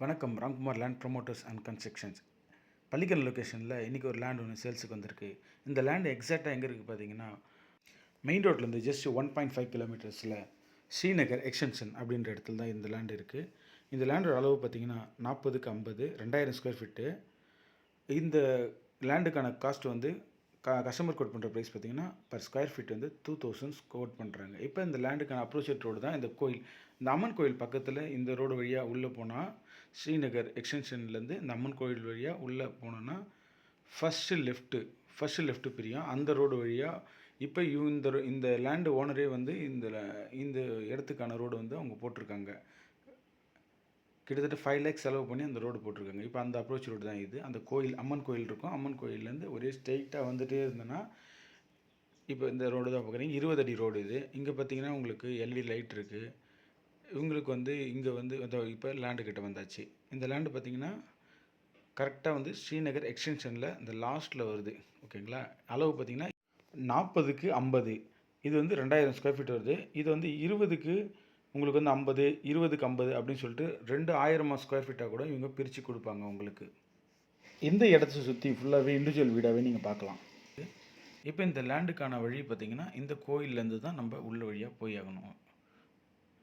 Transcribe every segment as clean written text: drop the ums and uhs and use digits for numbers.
வணக்கம். Ramkumar land promoters and constructions. Pallikaranai லொக்கேஷனில் இன்றைக்கி ஒரு லேண்ட் ஒன்று சேல்ஸுக்கு வந்திருக்கு. இந்த லேண்டு எக்ஸாக்டாக எங்கே இருக்குது பார்த்தீங்கன்னா, மெயின் ரோட்லேருந்து ஜஸ்ட் 1.5 கிலோமீட்டர்ஸில் ஸ்ரீநகர் எக்ஸ்டென்ஷன் அப்படின்ற இடத்துல தான் இந்த லேண்டு இருக்குது. இந்த லேண்டோட அளவு பார்த்தீங்கன்னா 40க்கு 50, 2000 ஸ்கொயர் ஃபீட்டு. இந்த லேண்டுக்கான காஸ்ட் வந்து கஸ்டமர் கோட் பண்ணுற ப்ரைஸ் பார்த்தீங்கன்னா பர் ஸ்கொயர் ஃபீட் வந்து 2000 கோட் பண்ணுறாங்க. இப்போ இந்த லேண்டுக்கான அப்ரோச்சட் ரோடு தான் இந்த கோயில். இந்த அம்மன் கோயில் பக்கத்தில் இந்த ரோடு வழியாக உள்ளே போனால், ஸ்ரீநகர் எக்ஸ்டென்ஷன்லேருந்து இந்த அம்மன் கோயில் வழியாக உள்ளே போனோன்னா ஃபஸ்ட்டு லெஃப்ட்டு பிரியும். அந்த ரோடு வழியாக இப்போ இந்த லேண்டு ஓனரே வந்து இந்த இடத்துக்கான ரோடு வந்து அவங்க போட்டிருக்காங்க. கிட்டத்தட்ட 5 lakhs செலவு பண்ணி அந்த ரோடு போட்டிருக்காங்க. இப்போ அந்த அப்ரோச் ரோடு தான் இது. அந்த கோயில் அம்மன் கோயில் இருக்கும். அம்மன் கோயிலேருந்து ஒரே ஸ்ட்ரெயிட்டாக வந்துகிட்டே இருந்தேன்னா இப்போ இந்த ரோடு தான் பார்க்குறீங்க. 20 அடி ரோடு இது. இங்கே பார்த்தீங்கன்னா உங்களுக்கு எல்இடி லைட் இருக்குது. இவங்களுக்கு வந்து இங்கே வந்து இப்போ லேண்டு கிட்ட வந்தாச்சு. இந்த லேண்டு பார்த்தீங்கன்னா கரெக்டாக வந்து ஸ்ரீநகர் எக்ஸ்டென்ஷனில் இந்த லாஸ்ட்டில் வருது. ஓகேங்களா? அளவு பார்த்தீங்கன்னா 40க்கு 50. இது வந்து 2000 ஸ்கொயர் ஃபீட் வருது. இது வந்து 20க்கு உங்களுக்கு வந்து 50, 20க்கு 50 அப்படின்னு சொல்லிட்டு 2000 ஸ்கொயர் ஃபீட்டாக கூட இவங்க பிரித்து கொடுப்பாங்க உங்களுக்கு. இந்த இடத்த சுற்றி ஃபுல்லாகவே இண்டிவிஜுவல் வீடாகவே நீங்கள் பார்க்கலாம். இப்போ இந்த லேண்டுக்கான வழி பார்த்திங்கன்னா இந்த கோயிலேருந்து தான் நம்ம உள்ள வழியாக போய் ஆகணும்.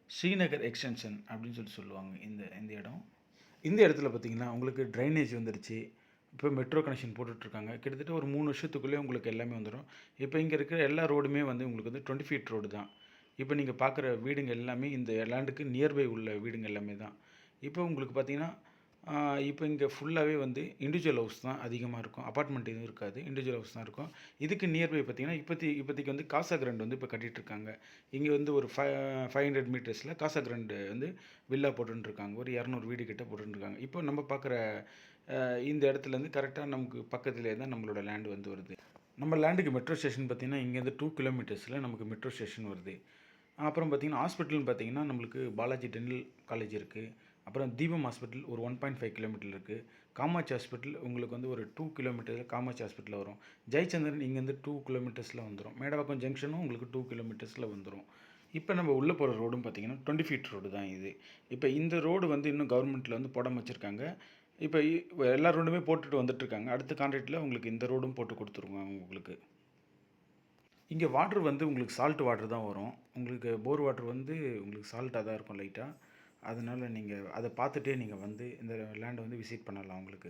ஸ்ரீநகர் எக்ஸ்டென்ஷன் அப்படின்னு சொல்லுவாங்க இந்த இடம். இந்த இடத்துல பார்த்திங்கன்னா உங்களுக்கு ட்ரைனேஜ் வந்துடுச்சு. இப்போ மெட்ரோ கனெக்ஷன் போட்டுட்ருக்காங்க. கிட்டத்தட்ட ஒரு 3 வருஷத்துக்குள்ளே உங்களுக்கு எல்லாமே வந்துடும். இப்போ இங்கே இருக்கிற எல்லா ரோடுமே வந்து உங்களுக்கு வந்து 20 ஃபீட் ரோடு தான். இப்போ நீங்கள் பார்க்குற வீடுங்க எல்லாமே இந்த லேண்டுக்கு நியர்பை உள்ள வீடுங்க எல்லாமே தான். இப்போ உங்களுக்கு பார்த்தீங்கன்னா இப்போ இங்கே ஃபுல்லாகவே வந்து இண்டிவிஜுவல் ஹவுஸ் தான் அதிகமாக இருக்கும். அப்பார்ட்மெண்ட் எதுவும் இருக்காது. இண்டிவிஜுவல் ஹவுஸ் தான் இருக்கும். இதுக்கு நியர்பை பார்த்தீங்கன்னா இப்போதைக்கு வந்து காசா கிராண்ட் வந்து இப்போ கட்டிகிட்ருக்காங்க. இங்கே வந்து ஒரு 500 மீட்டர்ஸில் காசா கிராண்டு வந்து வில்லா போட்டுருக்காங்க. ஒரு 200 வீடு கிட்ட போட்டுருக்காங்க. இப்போ நம்ம பார்க்குற இந்த இடத்துலேருந்து கரெக்டாக நமக்கு பக்கத்துலேயே தான் நம்மளோட லேண்டு வந்து வருது. நம்ம லேண்டுக்கு மெட்ரோ ஸ்டேஷன் பார்த்திங்கன்னா இங்கேருந்து 2 கிலோமீட்டர்ஸில் நமக்கு மெட்ரோ ஸ்டேஷன் வருது. அப்புறம் பார்த்திங்கன்னா ஹாஸ்பிட்டல்னு பார்த்திங்கன்னா நம்மளுக்கு பாலாஜி டென்டல் காலேஜ் இருக்குது. அப்புறம் தீபம் ஹாஸ்பிட்டல் ஒரு 1.5 கிலோமீட்டர் இருக்குது. காமாட்சி ஹாஸ்பிட்டல் உங்களுக்கு வந்து ஒரு 2 கிலோமீட்டரில் காமாட்சி ஹாஸ்பிட்டல் வரும். ஜெயச்சந்திரன் இங்கேருந்து 2 கிலோமீட்டர்ஸில் வந்துடும். மேடவாக்கம் ஜங்ஷனும் உங்களுக்கு 2 கிலோமீட்டர்ஸில் வந்துடும். இப்போ நம்ம உள்ளே போகிற ரோடும் பார்த்திங்கன்னா 20 ஃபீட் ரோடு தான் இது. இப்போ இந்த ரோடு வந்து இன்னும் கவர்மெண்ட்டில் வந்து போடாமல் வச்சுருக்காங்க. இப்போ எல்லா ரோடுமே போட்டுட்டு வந்துட்டுருக்காங்க. அடுத்த கான்ட்ராக்டில் உங்களுக்கு இந்த ரோடும் போட்டு கொடுத்துருவாங்க உங்களுக்கு. இங்கே வாட்ரு வந்து உங்களுக்கு சால்ட் வாட்ரு தான் வரும். உங்களுக்கு போர் வாட்ரு வந்து உங்களுக்கு சால்ட்டாக தான் இருக்கும் லைட்டாக. அதனால் நீங்கள் அதை பார்த்துட்டே நீங்கள் வந்து இந்த லேண்டை வந்து விசிட் பண்ணலாம். உங்களுக்கு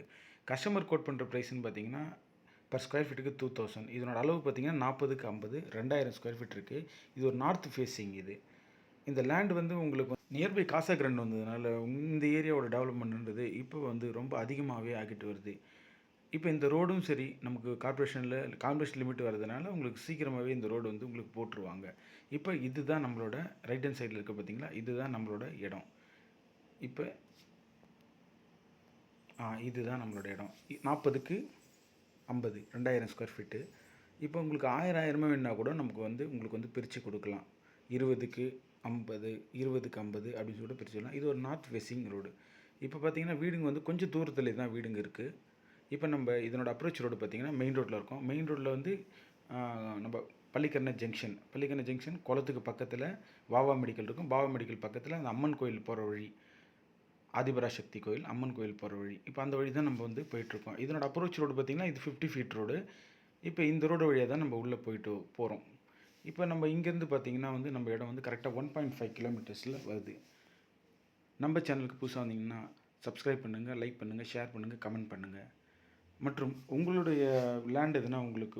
கஸ்டமர் கோட் பண்ணுற ப்ரைஸ்ன்னு பார்த்தீங்கன்னா பர் ஸ்கொயர் ஃபீட்டுக்கு 2000. இதனோட அளவு பார்த்தீங்கன்னா 40க்கு 50, 2000 ஸ்கொயர் ஃபீட் இருக்குது. இது ஒரு நார்த் ஃபேஸிங் இது. இந்த லேண்ட் வந்து உங்களுக்கு நியர்பை காசா கிராண்ட் வந்ததுனால இந்த ஏரியாவோட டெவலப்மெண்ட்ன்றது இப்போ வந்து ரொம்ப அதிகமாகவே ஆகிட்டு வருது. இப்போ இந்த ரோடும் சரி நமக்கு கார்ப்பரேஷன் லிமிட் வரதுனால உங்களுக்கு சீக்கிரமாகவே இந்த ரோடு வந்து உங்களுக்கு போட்டுருவாங்க. இப்போ இதுதான் நம்மளோட ரைட் ஹேண்ட் சைடில் இருக்க பார்த்தீங்களா, இதுதான் நம்மளோட இடம். இப்போ இதுதான் நம்மளோட இடம். 40க்கு 50, 2000 ஸ்கொயர் ஃபீட்டு. இப்போ உங்களுக்கு 1000 வேணுன்னா கூட உங்களுக்கு வந்து பிரித்து கொடுக்கலாம். 20க்கு 50, 20க்கு 50 அப்படின்னு சொல்லிட்டு பிரிச்சுக்கலாம். இது ஒரு நார்த் ஃபேஸிங் ரோடு. இப்போ பார்த்தீங்கன்னா வீடுங்க வந்து கொஞ்சம் தூரத்தில் தான் வீடுங்க இருக்குது. இப்போ நம்ம இதனோட அப்ரோச் ரோடு பார்த்திங்கன்னா மெயின் ரோட்டில் இருக்கோம். மெயின் ரோட்டில் வந்து நம்ம பள்ளிக்கரணை ஜங்ஷன் குளத்துக்கு பக்கத்தில் வாவா மெடிக்கல் இருக்கும். வாவா மெடிக்கல் பக்கத்தில் அந்த அம்மன் கோயில் போகிற வழி, ஆதிபராசக்தி கோயில் அம்மன் கோயில் போகிற வழி. இப்போ அந்த வழி தான் நம்ம வந்து போயிட்டுருக்கோம். இதனோட அப்ரோச் ரோடு பார்த்திங்கன்னா இது 50 ஃபீட் ரோடு. இப்போ இந்த ரோடு வழியாக தான் நம்ம உள்ளே போகிறோம். இப்போ நம்ம இங்கேருந்து பார்த்திங்கன்னா வந்து நம்ம இடம் வந்து கரெக்டாக 1.5 கிலோமீட்டர்ஸில் வருது. நம்ம சேனலுக்கு புதுசாக வந்தீங்கன்னா சப்ஸ்கிரைப் பண்ணுங்கள், லைக் பண்ணுங்கள், ஷேர் பண்ணுங்கள், கமெண்ட் பண்ணுங்கள். மற்றும் உங்களுடைய லேண்ட்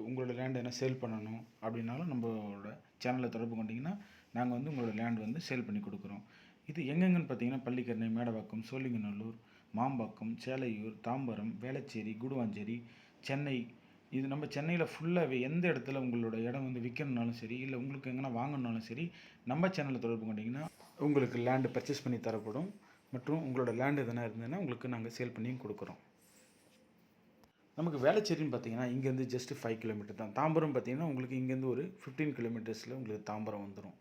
உங்களோட லேண்ட் எதனா சேல் பண்ணணும் அப்படின்னாலும் நம்மளோட சேனலில் தொடர்பு கொண்டிங்கன்னா நாங்கள் வந்து உங்களோட லேண்ட் வந்து சேல் பண்ணி கொடுக்குறோம். இது எங்கெங்கன்னு பார்த்தீங்கன்னா பள்ளிக்கரணை, மேடவாக்கம், சோழிங்கநல்லூர், மாம்பாக்கம், சேலையூர், தாம்பரம், வேளச்சேரி, குடுவாஞ்சேரி, சென்னை. இது நம்ம சென்னையில் ஃபுல்லாகவே எந்த இடத்துல உங்களோட இடம் வந்து விற்கணுன்னாலும் சரி, இல்லை உங்களுக்கு எங்கன்னா வாங்கணுன்னாலும் சரி, நம்ம சேனலில் தொடர்பு கொண்டிங்கன்னா உங்களுக்கு லேண்டு பர்ச்சேஸ் பண்ணி தரப்படும். மற்றும் உங்களோட லேண்டு எதனா இருந்ததுன்னா உங்களுக்கு நாங்கள் சேல் பண்ணியும் கொடுக்குறோம். நமக்கு வேளச்சேரின்னு பார்த்தீங்கன்னா இங்கேருந்து ஜஸ்ட்டு 5 கிலோமீட்டர் தான். தாம்பரம் பார்த்தீங்கன்னா உங்களுக்கு இங்கேருந்து ஒரு 15 கிலோமீட்டர்ஸில் உங்களுக்கு தாம்பரம் வந்துடும்.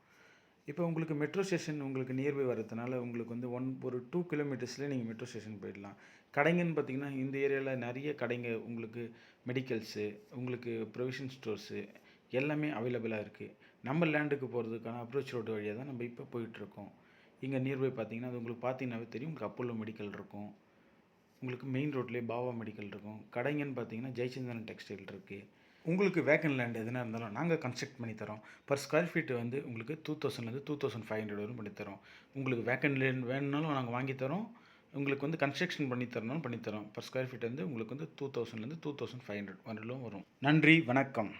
இப்போ உங்களுக்கு மெட்ரோ ஸ்டேஷன் உங்களுக்கு நியர்பை வரதுனால உங்களுக்கு வந்து ஒரு 2 கிலோமீட்டர்ஸ்லேயே நீங்கள் மெட்ரோ ஸ்டேஷன் போயிடலாம். கடைங்கன்னு பார்த்தீங்கன்னா இந்த ஏரியாவில் நிறைய கடைங்க உங்களுக்கு மெடிக்கல்ஸு, உங்களுக்கு ப்ரொவிஷன் ஸ்டோர்ஸு எல்லாமே அவைலபிளாக இருக்குது. நம்ம லேண்டுக்கு போகிறதுக்கான அப்ரோச் ரோடு வழியாக தான் நம்ம இப்போ போயிட்டுருக்கோம். இங்கே நியர்பை பார்த்தீங்கன்னா அது உங்களுக்கு பார்த்தீங்கன்னாவே தெரியும். உங்களுக்கு அப்போலோ மெடிக்கல் இருக்கும். உங்களுக்கு மெயின் ரோட்லேயே பாவா மெடிக்கல் இருக்கும். கடைங்கன்னு பார்த்தீங்கன்னா ஜெயச்சந்திரன் டெக்ஸ்டைல் இருக்குது. உங்களுக்கு வேக்கன் லேண்ட் எதுனா இருந்தாலும் நாங்கள் கன்ஸ்ட்ரக்ட் பண்ணி தரோம். பர் ஸ்கொயர் ஃபீட் வந்து உங்களுக்கு 2000லேருந்து 2500 வரையும் பண்ணி தரோம். உங்களுக்கு வேக்கன் லேண்ட் வேணும்னாலும் நாங்கள் வாங்கி தரோம். உங்களுக்கு வந்து கன்ஸ்ட்ரக்ஷன் பண்ணி தரணும் பண்ணி தரோம். பர் ஸ்கொயர் ஃபீட் வந்து உங்களுக்கு வந்து 2000லேருந்து 2500 வரலும் வரும். நன்றி, வணக்கம்.